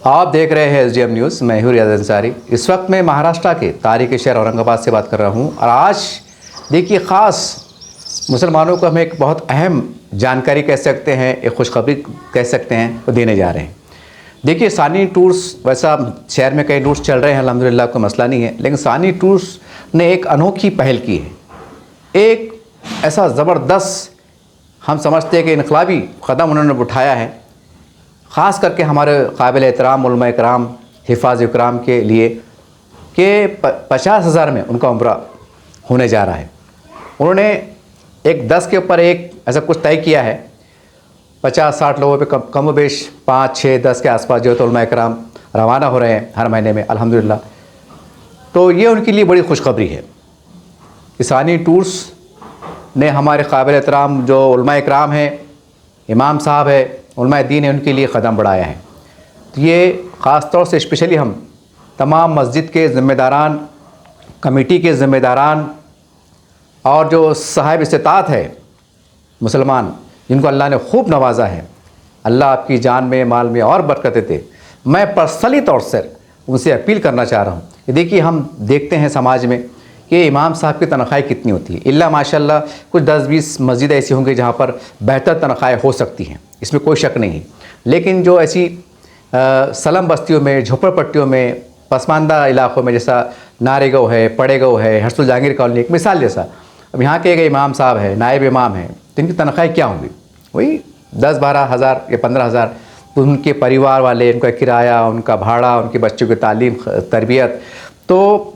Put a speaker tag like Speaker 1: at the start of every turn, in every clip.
Speaker 1: آپ دیکھ رہے ہیں SDM نیوز، میں ہوں ریاض انصاری۔ اس وقت میں مہاراشٹرا کے تاریخی شہر اورنگ آباد سے بات کر رہا ہوں، اور آج دیکھیے خاص مسلمانوں کو ہم ایک بہت اہم جانکاری کہہ سکتے ہیں، ایک خوشخبری کہہ سکتے ہیں، وہ دینے جا رہے ہیں۔ دیکھیے ثانی ٹورس، ویسا شہر میں کئی ٹورس چل رہے ہیں الحمدللہ، کوئی مسئلہ نہیں ہے، لیکن ثانی ٹورس نے ایک انوکھی پہل کی ہے، ایک ایسا زبردست ہم سمجھتے ہیں کہ انقلابی قدم انہوں نے اٹھایا ہے، خاص کر کے ہمارے قابل احترام علماء کرام، حفاظ اکرام کے لیے، کہ 50,000 میں ان کا عمرہ ہونے جا رہا ہے۔ انہوں نے ایک 10 کے اوپر ایک ایسا کچھ طے کیا ہے، 50-60 لوگوں پہ کم و بیش 5, 6, 10 کے آس پاس جو ہے تو علماء کرام روانہ ہو رہے ہیں ہر مہینے میں الحمدللہ۔ تو یہ ان کے لیے بڑی خوشخبری ہے۔ ثانی ٹورس نے ہمارے قابل احترام جو علماء کرام ہیں، امام صاحب ہے، علماء دین ہے، ان کے لیے قدم بڑھایا ہے۔ تو یہ خاص طور سے اسپیشلی ہم تمام مسجد کے ذمہ داران، کمیٹی کے ذمہ داران اور جو صاحب استطاعت ہے مسلمان، جن کو اللہ نے خوب نوازا ہے، اللہ آپ کی جان میں مال میں اور برکت دے، میں پرسنلی طور سے ان سے اپیل کرنا چاہ رہا ہوں کہ دیکھیے ہم دیکھتے ہیں سماج میں کہ امام صاحب کی تنخواہیں کتنی ہوتی ہے، اللہ ماشاءاللہ کچھ 10-20 مسجد ایسی ہوں گی جہاں پر بہتر تنخواہیں ہو سکتی ہیں، اس میں کوئی شک نہیں ہے، لیکن جو ایسی سلم بستیوں میں، جھوپڑ پٹیوں میں، پسماندہ علاقوں میں، جیسا نارے گاؤں ہے، پڑے گاؤں ہے، ہرسل جہانگیر کالونی، ایک مثال جیسا، اب یہاں کے ایک امام صاحب ہے، نائب امام ہیں، تو ان کی تنخواہیں کیا ہوں گی؟ وہی 10-12 ہزار یا 15 ہزار، ان کے پریوار والے، ان کا کرایہ، ان کا بھاڑا، ان کے بچوں کی تعلیم، تربیت۔ تو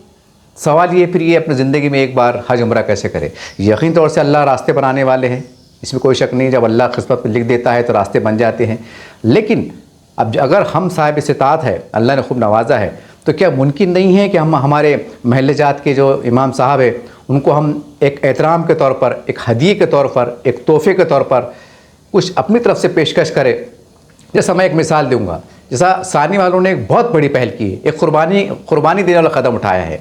Speaker 1: سوال یہ پھر یہ اپنی زندگی میں ایک بار حج عمرہ کیسے کرے؟ یقین طور سے اللہ راستے بنانے والے ہیں، اس میں کوئی شک نہیں، جب اللہ قسمت میں لکھ دیتا ہے تو راستے بن جاتے ہیں، لیکن اب اگر ہم صاحب استطاعت ہے، اللہ نے خوب نوازا ہے، تو کیا ممکن نہیں ہے کہ ہم ہمارے محلے جات کے جو امام صاحب ہیں ان کو ہم ایک احترام کے طور پر، ایک ہدیے کے طور پر، ایک تحفے کے طور پر کچھ اپنی طرف سے پیشکش کرے؟ جیسا میں ایک مثال دوں گا، جیسا ثانی والوں نے ایک بہت بڑی پہل کی ہے، ایک قربانی دینے والا قدم اٹھایا ہے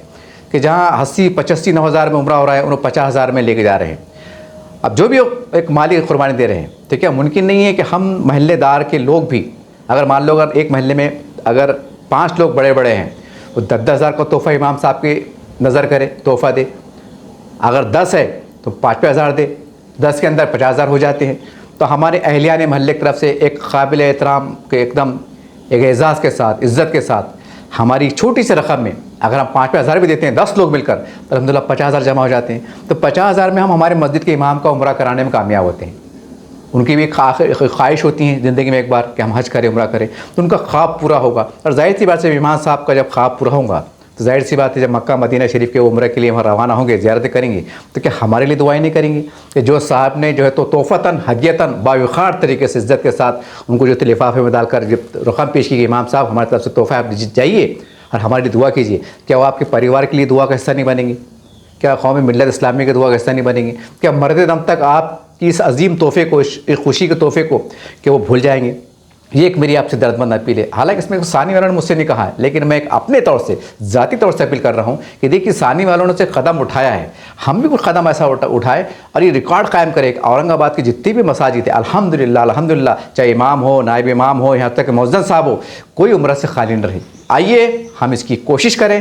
Speaker 1: کہ جہاں 80-85-90 ہزار میں عمرہ ہو رہا ہے، انہوں 50 ہزار میں لے کے جا رہے ہیں۔ اب جو بھی ایک مالی قربانی دے رہے ہیں، تو کیا ممکن نہیں ہے کہ ہم محلے دار کے لوگ بھی، اگر مان لو اگر ایک محلے میں اگر 5 لوگ بڑے بڑے ہیں، وہ 10-10 ہزار کا تحفہ امام صاحب کی نظر کرے، تحفہ دے، اگر 10 ہے تو 5 ہزار دے، 10 کے اندر 50 ہزار ہو جاتے ہیں، تو ہمارے اہلیان محلے کی طرف سے ایک قابل احترام کے ایک دم ایک اعزاز کے ساتھ، عزت کے ساتھ، ہماری چھوٹی سی رقم میں اگر ہم 5 ہزار بھی دیتے ہیں، 10 لوگ مل کر، تو الحمدللہ 50 ہزار جمع ہو جاتے ہیں، تو 50 ہزار میں ہم ہمارے مسجد کے امام کا عمرہ کرانے میں کامیاب ہوتے ہیں۔ ان کی بھی خواہش ہوتی ہیں زندگی میں ایک بار کہ ہم حج کریں، عمرہ کریں، تو ان کا خواب پورا ہوگا، اور ظاہر سی بات ہے امام صاحب کا جب خواب پورا ہوگا تو ظاہر سی بات ہے جب مکہ مدینہ شریف کے عمرہ کے لیے وہاں روانہ ہوں گے، زیارتیں کریں گے، تو کیا ہمارے لیے دعائیں نہیں کریں گے کہ جو صاحب نے جو ہے تو توفتاً ہدیتاً باوقار طریقے سے عزت کے ساتھ ان کو جو لفافے میں ڈال کر جب رقم پیش کی کہ امام صاحب ہماری طرف سے تحفہ آپ جائیے اور ہمارے لیے دعا کیجیے، کیا وہ آپ کے پریوار کے لیے دعا کا حصہ نہیں بنیں گے؟ کیا قومی ملت اسلامی کے دعا کا حصہ نہیں بنیں گے؟ کیا مرتے دم تک آپ کی اس عظیم تحفے کو، اس خوشی کے تحفے کو کہ وہ بھول جائیں گے؟ یہ ایک میری آپ سے درد مند اپیل ہے، حالانکہ اس میں ثانی والوں نے مجھ سے نہیں کہا ہے، لیکن میں ایک اپنے طور سے ذاتی طور سے اپیل کر رہا ہوں کہ دیکھیے ثانی والوں نے سے قدم اٹھایا ہے، ہم بھی کچھ قدم ایسا اٹھائے اور یہ ریکارڈ قائم کرے کہ اورنگ آباد کی جتنی بھی مساجد ہیں الحمدللہ چاہے امام ہو، نائب امام ہو، یہاں تک کہ مؤذن صاحب ہو، کوئی عمرہ سے خالی نہ رہے۔ آئیے ہم اس کی کوشش کریں۔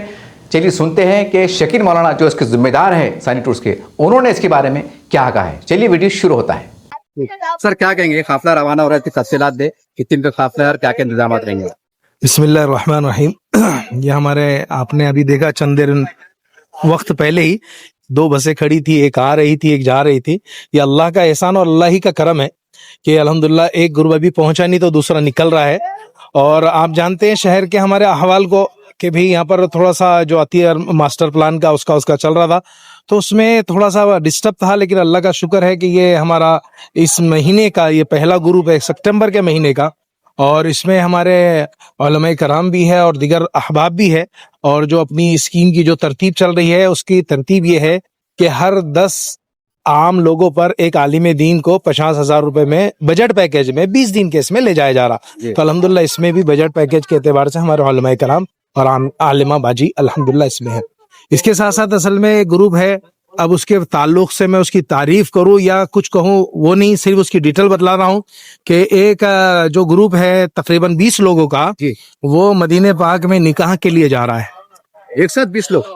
Speaker 1: چلیے سنتے ہیں کہ شکیل مولانا جو اس کے ذمہ دار ہیں ثانی ٹورس کے، انہوں نے اس کے بارے میں کیا کہا ہے۔ چلیے ویڈیو شروع ہوتا ہے۔ سر کیا کہیں گے، قافلہ روانہ ہو رہا ہے، تفصیلات دے، کتنے دن کا قافلہ ہے اور کیا کیا انتظامات رہیں گے؟
Speaker 2: بسم اللہ الرحمن الرحیم۔ یہ ہمارے آپ نے ابھی دیکھا چند دیر وقت پہلے ہی 2 بسیں کھڑی تھی، ایک آ رہی تھی، ایک جا رہی تھی۔ یہ اللہ کا احسان اور اللہ ہی کا کرم ہے کہ الحمدللہ ایک گروپ ابھی پہنچا نہیں تو دوسرا نکل رہا ہے۔ اور آپ جانتے ہیں شہر کے ہمارے احوال کو کہ بھی یہاں پر تھوڑا سا جو عطیہ ماسٹر پلان کا اس کا چل رہا تھا، تو اس میں تھوڑا سا ڈسٹرب تھا، لیکن اللہ کا شکر ہے کہ یہ ہمارا اس مہینے کا یہ پہلا گروپ ہے، سپٹمبر کے مہینے کا، اور اس میں ہمارے علماء کرام بھی ہے اور دیگر احباب بھی ہے۔ اور جو اپنی اسکیم کی جو ترتیب چل رہی ہے، اس کی ترتیب یہ ہے کہ ہر 10 عام لوگوں پر ایک عالم دین کو 50 ہزار روپے میں بجٹ پیکیج میں 20 دن کے اس میں لے جایا جا رہا۔ تو الحمدللہ اس میں بھی بجٹ پیکیج کے اعتبار سے ہمارے علماء کرام اور عالمہ باجی الحمدللہ اس میں ہے۔ اس کے ساتھ ساتھ اصل میں ایک گروپ ہے اب اس کے تعلق سے میں اس کی تعریف کروں یا کچھ کہوں وہ نہیں, صرف اس کی ڈیٹیل بتلا رہا ہوں کہ ایک جو گروپ ہے تقریباً 20 لوگوں کا, وہ مدینہ پاک میں نکاح کے لیے جا رہا ہے.
Speaker 1: ایک ساتھ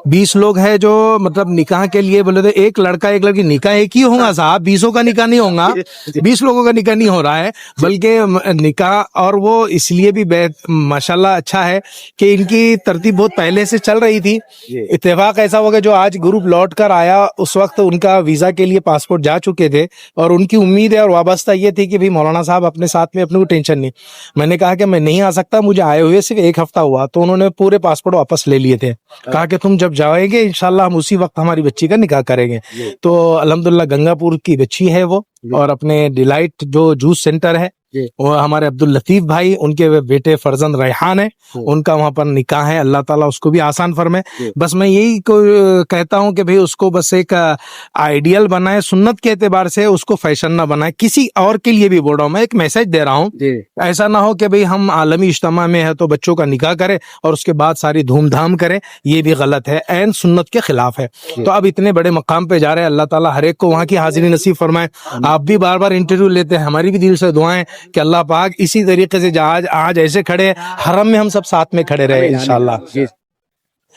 Speaker 2: 20 لوگ ہیں جو مطلب نکاح کے لیے بولے تو ایک لڑکا ایک لڑکی, نکاح ایک ہی ہوگا صاحب, 20 کا نکاح نہیں ہوگا, 20 لوگوں کا نکاح نہیں ہو رہا ہے بلکہ نکاح. اور وہ اس لیے بھی ماشاءاللہ اچھا ہے کہ ان کی ترتیب بہت پہلے سے چل رہی تھی. اتفاق ایسا ہو گیا جو آج گروپ لوٹ کر آیا اس وقت ان کا ویزا کے لیے پاسپورٹ جا چکے تھے, اور ان کی امید ہے اور وابستہ یہ تھی کہ بھی مولانا صاحب اپنے ساتھ میں, اپنے کو ٹینشن نہیں. میں نے کہا کہ میں نہیں آ سکتا, مجھے آئے ہوئے صرف 1 ہفتہ ہوا, تو انہوں نے پورے پاسپورٹ واپس لے لیے تھے. کہا کہ تم جب جائیں گے انشاءاللہ ہم اسی وقت ہماری بچی کا نکاح کریں گے. تو الحمدللہ گنگا پور کی بچی ہے وہ, اور اپنے ڈیلائٹ جو جوس سینٹر ہے وہ ہمارے عبداللطیف بھائی, ان کے بیٹے فرزند ریحان ہے, ان کا وہاں پر نکاح ہے. اللہ تعالیٰ اس کو بھی آسان فرمائے. بس میں یہی کہتا ہوں کہ بھئی اس کو بس ایک آئیڈیل بنائے سنت کے اعتبار سے, اس کو فیشن نہ بنائے. کسی اور کے لیے بھی بول رہا ہوں, میں ایک میسج دے رہا ہوں, ایسا نہ ہو کہ بھئی ہم عالمی اجتماع میں ہے تو بچوں کا نکاح کرے اور اس کے بعد ساری دھوم دھام کرے, یہ بھی غلط ہے, عین سنت کے خلاف ہے. تو اب اتنے بڑے مقام پہ جا رہے ہیں, اللہ تعالیٰ ہر ایک کو وہاں کی حاضری نصیب فرمائے. آپ بھی بار بار انٹرویو لیتے ہیں, ہماری بھی دل سے دعائیں کہ اللہ پاک اسی طریقے سے آج ایسے کھڑے حرم میں ہم سب ساتھ میں کھڑے رہے انشاءاللہ.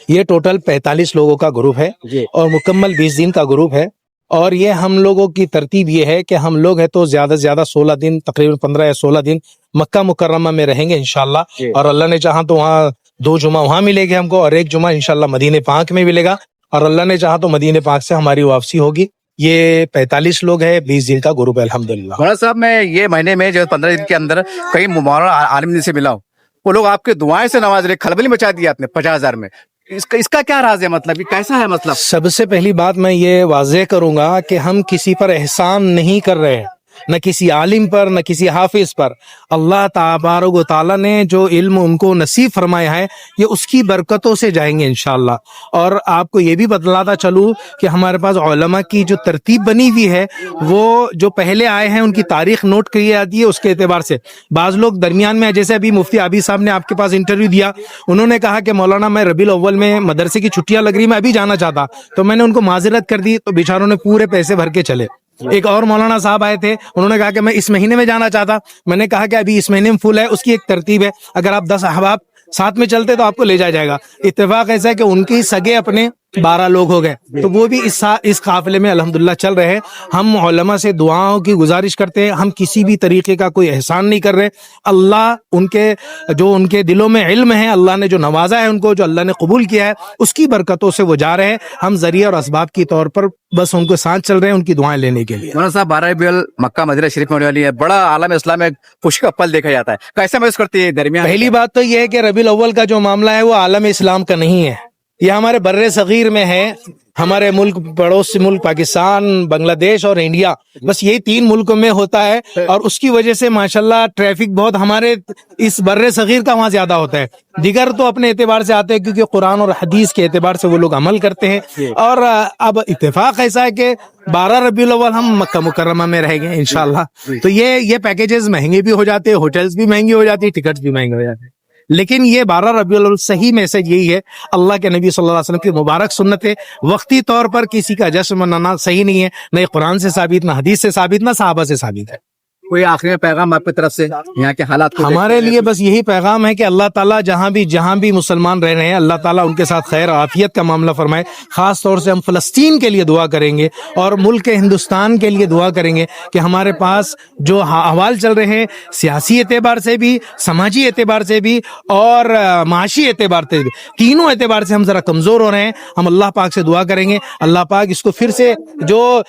Speaker 2: یہ ٹوٹل 45 لوگوں کا گروپ ہے اور مکمل 20 دن کا گروپ ہے. اور یہ ہم لوگوں کی ترتیب یہ ہے کہ ہم لوگ ہیں تو زیادہ سے زیادہ 16 دن, تقریباً 15 یا 16 دن مکہ مکرمہ میں رہیں گے انشاءاللہ. اور اللہ نے چاہا تو وہاں 2 جمعہ وہاں ملے گے ہم کو, اور 1 جمعہ انشاءاللہ مدینہ پاک میں ملے گا, اور اللہ نے چاہا تو مدینہ پاک سے ہماری واپسی ہوگی. یہ 45 لوگ ہیں, 20 دن کا گروپ ہے الحمدللہ.
Speaker 1: مولانا صاحب میں یہ مہینے میں جو 15 دن کے اندر کئی مولانا عالم دین سے ملا ہوں, وہ لوگ آپ کے دعائیں سے نواز رہے, کھلبلی مچا دیا آپ نے 50,000 میں. اس کا کیا راز ہے, مطلب یہ کیسا ہے مطلب؟
Speaker 2: سب سے پہلی بات میں یہ واضح کروں گا کہ ہم کسی پر احسان نہیں کر رہے ہیں, نہ کسی عالم پر نہ کسی حافظ پر. اللہ تبارک و تعالیٰ نے جو علم ان کو نصیب فرمایا ہے یہ اس کی برکتوں سے جائیں گے انشاءاللہ. اور آپ کو یہ بھی بتلاتا چلوں کہ ہمارے پاس علماء کی جو ترتیب بنی ہوئی ہے, وہ جو پہلے آئے ہیں ان کی تاریخ نوٹ کی جاتی ہے اس کے اعتبار سے. بعض لوگ درمیان میں, جیسے ابھی مفتی عابد صاحب نے آپ کے پاس انٹرویو دیا, انہوں نے کہا کہ مولانا میں ربیع الاول میں مدرسے کی چھٹیاں لگ رہی, میں ابھی جانا چاہتا, تو میں نے ان کو معذرت کر دی, تو بیچاروں نے پورے پیسے بھر کے چلے. ایک اور مولانا صاحب آئے تھے, انہوں نے کہا کہ میں اس مہینے میں جانا چاہتا, میں نے کہا کہ ابھی اس مہینے میں فل ہے, اس کی ایک ترتیب ہے, اگر آپ 10 احباب ساتھ میں چلتے تو آپ کو لے جایا جائے گا. اتفاق ایسا ہے کہ ان کی سگے اپنے 12 لوگ ہو گئے, تو وہ بھی اس قافلے میں الحمدللہ چل رہے ہیں. ہم علماء سے دعاؤں کی گزارش کرتے ہیں, ہم کسی بھی طریقے کا کوئی احسان نہیں کر رہے. اللہ ان کے دلوں میں علم ہے, اللہ نے جو نوازا ہے ان کو, جو اللہ نے قبول کیا ہے, اس کی برکتوں سے وہ جا رہے ہیں. ہم ذریعہ اور اسباب کے طور پر بس ان کو ساتھ چل رہے ہیں ان کی دعائیں لینے کے لیے.
Speaker 1: مولانا صاحب 12 ربیع مکہ مدینہ شریف میں ہونے والی ہے, بڑا عالم اسلام میں خوشی کا پل دیکھا جاتا ہے, کیسا محسوس کرتی ہے درمیان؟
Speaker 2: پہلی بات تو یہ ہے کہ ربیع الاول کا جو معاملہ ہے وہ عالم اسلام کا نہیں ہے, یہ ہمارے بر صغیر میں ہے. ہمارے ملک, پڑوسی ملک پاکستان, بنگلہ دیش اور انڈیا, بس یہی 3 ملکوں میں ہوتا ہے. اور اس کی وجہ سے ماشاءاللہ ٹریفک بہت ہمارے اس بر صغیر کا وہاں زیادہ ہوتا ہے. دیگر تو اپنے اعتبار سے آتے ہیں کیونکہ قرآن اور حدیث کے اعتبار سے وہ لوگ عمل کرتے ہیں. اور اب اتفاق ایسا ہے کہ 12 ربیع الاول ہم مکہ مکرمہ میں رہیں گے انشاءاللہ. تو یہ پیکیجز مہنگے بھی ہو جاتے ہیں, ہوٹلز بھی مہنگی ہو جاتی ہے, ٹکٹس بھی مہنگے ہو جاتے ہیں. لیکن یہ 12 ربیع الاول صحیح میسج یہی ہے, اللہ کے نبی صلی اللہ علیہ وسلم کی مبارک سنت ہے. وقتی طور پر کسی کا جشن منانا صحیح نہیں ہے, نہ قرآن سے ثابت, نہ حدیث سے ثابت, نہ صحابہ سے ثابت ہے.
Speaker 1: کوئی آخری میں پیغام آپ کی طرف سے یہاں کے حالات کو
Speaker 2: ہمارے لیے بس یہی پیغام ہے کہ اللہ تعالیٰ جہاں بھی مسلمان رہ رہے ہیں, اللہ تعالیٰ ان کے ساتھ خیر عافیت کا معاملہ فرمائے. خاص طور سے ہم فلسطین کے لیے دعا کریں گے اور ملک ہندوستان کے لیے دعا کریں گے کہ ہمارے پاس جو احوال چل رہے ہیں سیاسی اعتبار سے بھی, سماجی اعتبار سے بھی اور معاشی اعتبار سے بھی, تینوں اعتبار سے ہم ذرا کمزور ہو رہے ہیں. ہم اللہ پاک سے دعا کریں گے, اللہ پاک اس کو پھر سے, جو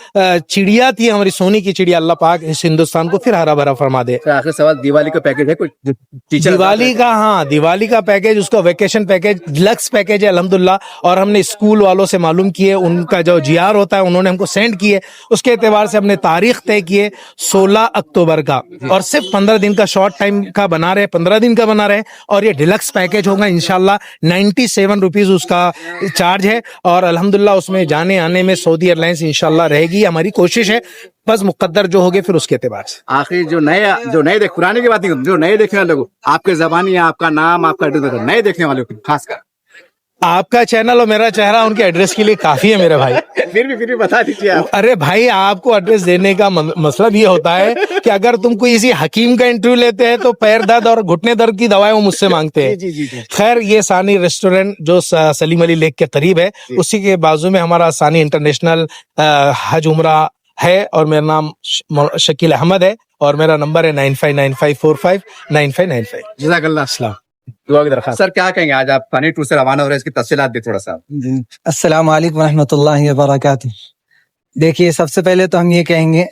Speaker 2: چڑیا تھی ہماری سونی کی چڑیا, اللہ پاک اس ہندوستان کو پھر ہرا بھرا فرما دے.
Speaker 1: آخر سوال, دیوالی کا پیکیج ہے کوئی
Speaker 2: دیوالی کا؟ ہاں, دیوالی کا پیکیج, اس کا ویکیشن پیکیج ڈیلکس پیکیج ہے الحمدللہ. اور ہم نے اسکول والوں سے معلوم کیے, ان کا جو جی آر ہوتا ہے انہوں نے ہم کو سینڈ کیے, اس کے اعتبار سے ہم نے تاریخ طے کیے 16 اکتوبر کا, اور صرف 15 دن کا شارٹ ٹائم کا بنا رہے, 15 دن کا بنا رہے. اور یہ ڈیلکس پیکیج ہوگا انشاءاللہ, 97 روپیز اس کا چارج ہے. اور الحمدللہ اس میں جانے آنے میں سعودی ایئر لائنس انشاءاللہ رہے گی, ہماری کوشش ہے. بس مقدر جو ہوگے پھر اس کے اعتبار سے.
Speaker 1: آخری جو نئے پرانے کی بات نہیں, جو نئے دیکھنے والے لوگ, آپ کے زبانی, آپ کا نام, آپ کا نئے دیکھنے والے خاص کر
Speaker 2: آپ کا چینل اور میرا چہرہ ان کے ایڈریس کے لیے کافی ہے میرے بھائی.
Speaker 1: پھر بھی بتا دیجیے آپ.
Speaker 2: ارے بھائی آپ کو ایڈریس دینے کا مطلب یہ ہوتا ہے کہ اگر تم کوئی اسی حکیم کا انٹرویو لیتے ہیں تو پیر درد اور گھٹنے درد کی دوائیں وہ مجھ سے مانگتے ہیں. خیر یہ ثانی ریسٹورینٹ جو سلیم علی لیک کے قریب ہے اسی کے بازو میں ہمارا ثانی انٹرنیشنل حج عمرہ ہے اور میرا نام شکیل احمد ہے اور میرا نمبر ہے 9595459595.
Speaker 1: جزاک اللہ.
Speaker 2: السلام دعا کی درخواست.
Speaker 1: سر کیا کہیں گے آج آپ ثانی ٹور سے روانہ ہو رہے ہیں, اس کی تفصیلات بھی تھوڑا سا.
Speaker 3: السلام علیکم ورحمۃ اللہ وبرکاتہ. دیکھیے سب سے پہلے تو ہم یہ کہیں گے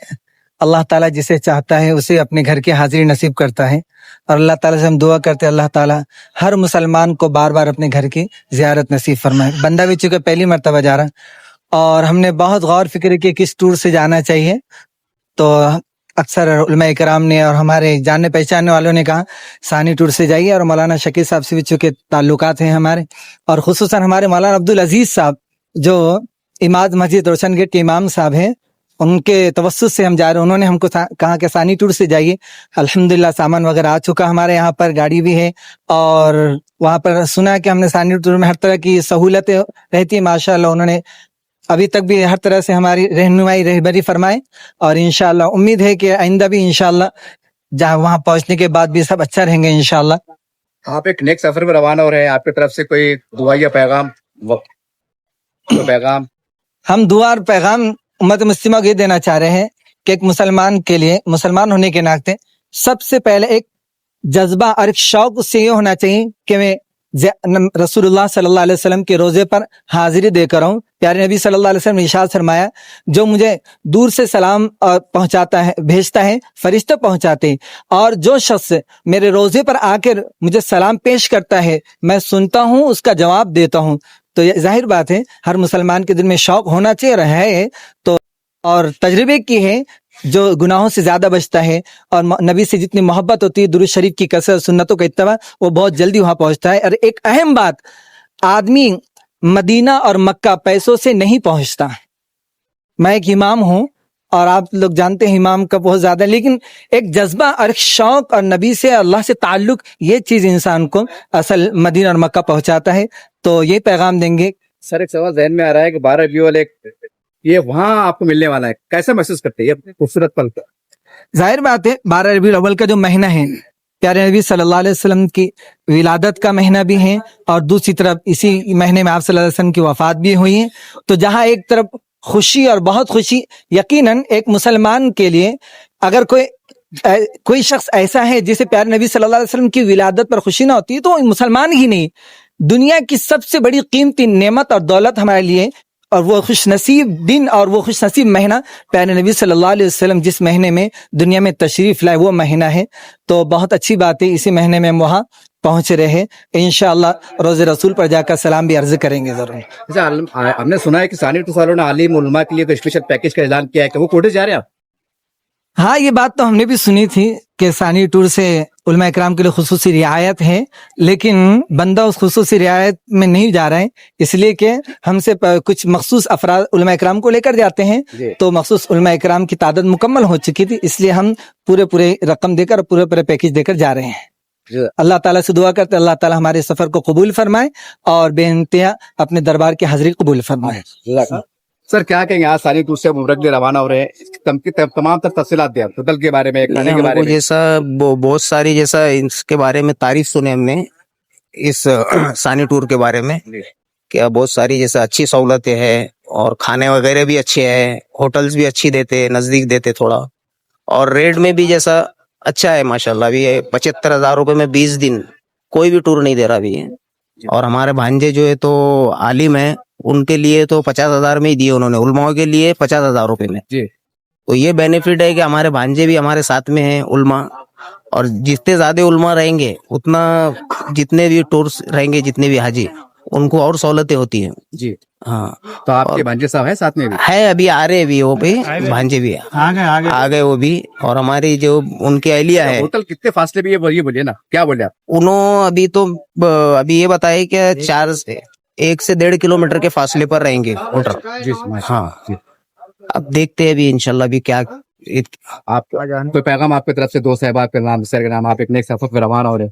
Speaker 3: اللہ تعالیٰ جسے چاہتا ہے اسے اپنے گھر کی حاضری نصیب کرتا ہے, اور اللہ تعالیٰ سے ہم دعا کرتے ہیں اللہ تعالیٰ ہر مسلمان کو بار بار اپنے گھر کی زیارت نصیب فرمائے. بندہ بھی چونکہ پہلی مرتبہ جا رہا اور ہم نے بہت غور فکر کی کس ٹور سے جانا چاہیے, تو اکثر علماء کرام نے اور ہمارے جاننے پہچاننے والوں نے کہا ثانی ٹور سے جائیے, اور مولانا شکیل صاحب سے بھی چونکہ تعلقات ہیں ہمارے, اور خصوصاً ہمارے مولانا عبدالعزیز صاحب جو اماد مسجد روشن گیٹ کے امام صاحب ہیں ان کے توسط سے ہم جا رہے ہیں. انہوں نے ہم کو کہا کہ ثانی ٹور سے جائیے. الحمدللہ سامان وغیرہ آ چکا ہمارے یہاں پر, گاڑی بھی ہے, اور وہاں پر سنا کہ ہم نے ثانی ٹور میں ہر طرح کی سہولتیں رہتی ہیں ماشاءاللہ. انہوں نے ابھی تک بھی ہر طرح سے ہماری رہبری فرمائے, اور انشاءاللہ امید ہے کہ آئندہ بھی انشاءاللہ جہاں وہاں پہنچنے کے بعد بھی سب اچھا رہیں گے انشاءاللہ.
Speaker 1: آپ ایک نیک سفر میں روانہ ہو رہے ہیں, آپ کی طرف سے کوئی دعا یا پیغام پیغام؟
Speaker 3: ہم دعا اور پیغام امت مسلمہ کو یہ دینا چاہ رہے ہیں کہ ایک مسلمان کے لیے, مسلمان ہونے کے ناطے سب سے پہلے ایک جذبہ اور ایک شوق اس سے یہ ہونا چاہیے کہ میں رسول اللہ صلی اللہ علیہ وسلم کے روزے پر حاضری دے کر ہوں. پیارے نبی صلی اللہ علیہ وسلم نے ارشاد فرمایا جو مجھے دور سے سلام پہنچاتا ہے, بھیجتا ہے, فرشتے پہنچاتے ہیں, اور جو شخص میرے روزے پر آ کر مجھے سلام پیش کرتا ہے میں سنتا ہوں, اس کا جواب دیتا ہوں. تو یہ ظاہر بات ہے ہر مسلمان کے دل میں شوق ہونا چاہیے اور ہے تو, اور تجربے کی ہے جو گناہوں سے زیادہ بچتا ہے اور نبی سے جتنی محبت ہوتی ہے, درود شریف کی کثرت, سنتوں کا اتباع, وہ بہت جلدی وہاں پہنچتا ہے. اور ایک اہم بات, آدمی مدینہ اور مکہ پیسوں سے نہیں پہنچتا. میں ایک امام ہوں اور آپ لوگ جانتے ہیں امام کا بہت زیادہ, لیکن ایک جذبہ اور ایک شوق اور نبی سے اللہ سے تعلق, یہ چیز انسان کو اصل مدینہ اور مکہ پہنچاتا ہے. تو یہ پیغام دیں گے.
Speaker 1: سر ایک سوال ذہن میں آ رہا ہے کہ 12 ربیع الاول یہ وہاں آپ کو ملنے والا ہے, کیسا محسوس کرتے ہیں یہ خوبصورت پل کا؟
Speaker 3: ظاہر بات ہے 12 ربیع الاول کا جو مہینہ ہے پیارے نبی صلی اللہ علیہ وسلم کی ولادت کا مہینہ بھی ہے, اور دوسری طرف اسی مہینے میں آپ صلی اللہ علیہ وسلم کی وفات بھی ہوئی ہے. تو جہاں ایک طرف خوشی اور بہت خوشی, یقیناً ایک مسلمان کے لیے اگر کوئی شخص ایسا ہے جسے پیارے نبی صلی اللہ علیہ وسلم کی ولادت پر خوشی نہ ہوتی ہے تو مسلمان ہی نہیں. دنیا کی سب سے بڑی قیمتی نعمت اور دولت ہمارے لیے, اور وہ خوش نصیب دن اور وہ خوش نصیب مہینہ پیارے نبی صلی اللہ علیہ وسلم جس مہینے میں دنیا میں تشریف لائے وہ مہینہ ہے. تو بہت اچھی بات ہے اسی مہینے میں ہم وہاں پہنچ رہے, انشاءاللہ روز رسول پر جا کر سلام بھی عرض کریں گے ضرور.
Speaker 1: ہم نے سنا ہے کہ ثانی ٹور والوں نے عالم علماء کے لیے کوئی اسپیشل پیکیج کا اعلان کیا ہے کہ وہ کوٹے جا رہے ہیں آپ؟
Speaker 3: ہاں یہ بات تو ہم نے بھی سنی تھی کہ ثانی ٹور سے علماء اکرام کے لیے خصوصی رعایت ہے, لیکن بندہ اس خصوصی رعایت میں نہیں جا رہا ہے, اس لیے کہ ہم سے کچھ مخصوص افراد علماء اکرام کو لے کر جاتے ہیں, تو مخصوص علماء اکرام کی تعداد مکمل ہو چکی تھی, اس لیے ہم پورے رقم دے کر پورے پیکیج دے کر جا رہے ہیں. اللہ تعالیٰ سے دعا کرتے اللہ تعالیٰ ہمارے سفر کو قبول فرمائے اور بے انتہا اپنے دربار کی حاضری قبول فرمائے.
Speaker 1: سر کیا کہیں گے آج ثانی ٹور سے عمرہ کے لیے روانہ ہو رہے ہیں, تمام تر تفصیلات دیں ہوٹل کے بارے میں, کھانے کے بارے میں.
Speaker 4: جیسا بہت ساری جیسا اس کے بارے میں تعریف سنے ہم نے اس ثانی ٹور کے بارے میں, کہ بہت ساری جیسا اچھی سہولتیں ہیں اور کھانے وغیرہ بھی اچھے ہیں, ہوٹلز بھی اچھی دیتے, نزدیک دیتے تھوڑا, اور ریٹ میں بھی جیسا اچھا ہے ماشاءاللہ. ابھی 75,000 روپے میں 20 دن کوئی بھی ٹور نہیں دے رہا ابھی. اور ہمارے بھانجے جو ہے تو عالم ہے, ان کے لیے تو 50,000 میں ہی دیے انہوں نے, علماء کے لیے 50,000 روپے میں. تو یہ بینیفٹ ہے کہ ہمارے بھانجے بھی ہمارے ساتھ میں ہیں علماء, اور جتنے زیادہ علماء رہیں گے اتنا جتنے بھی ٹورس رہیں گے, جتنے بھی حاجی, ان کو اور سہولتیں ہوتی ہیں.
Speaker 1: جی
Speaker 4: ہاں,
Speaker 1: تو آپ کے بھانجے صاحب ہیں ساتھ میں بھی؟
Speaker 4: ہے, ابھی آ رہے بھی وہ بھی بھانجے بھی آ گئے وہ بھی, اور ہماری جو ان کی اہلیہ ہے.
Speaker 1: ہوٹل کتنے فاصلے بھی یہ بولیے نا, کیا بولے آپ؟
Speaker 4: انہوں ابھی یہ بتائے کہ 1 سے 1.5 کلومیٹر کے فاصلے پر رہیں گے ہوٹل. ہاں, اب دیکھتے ہیں ابھی انشاءاللہ ابھی کیا.
Speaker 1: آپ کوئی پیغام آپ کی طرف سے دوست صاحباب کے نام, سر کے نام, آپ ایک نیک سفر پہ روانہ ہو رہے ہیں,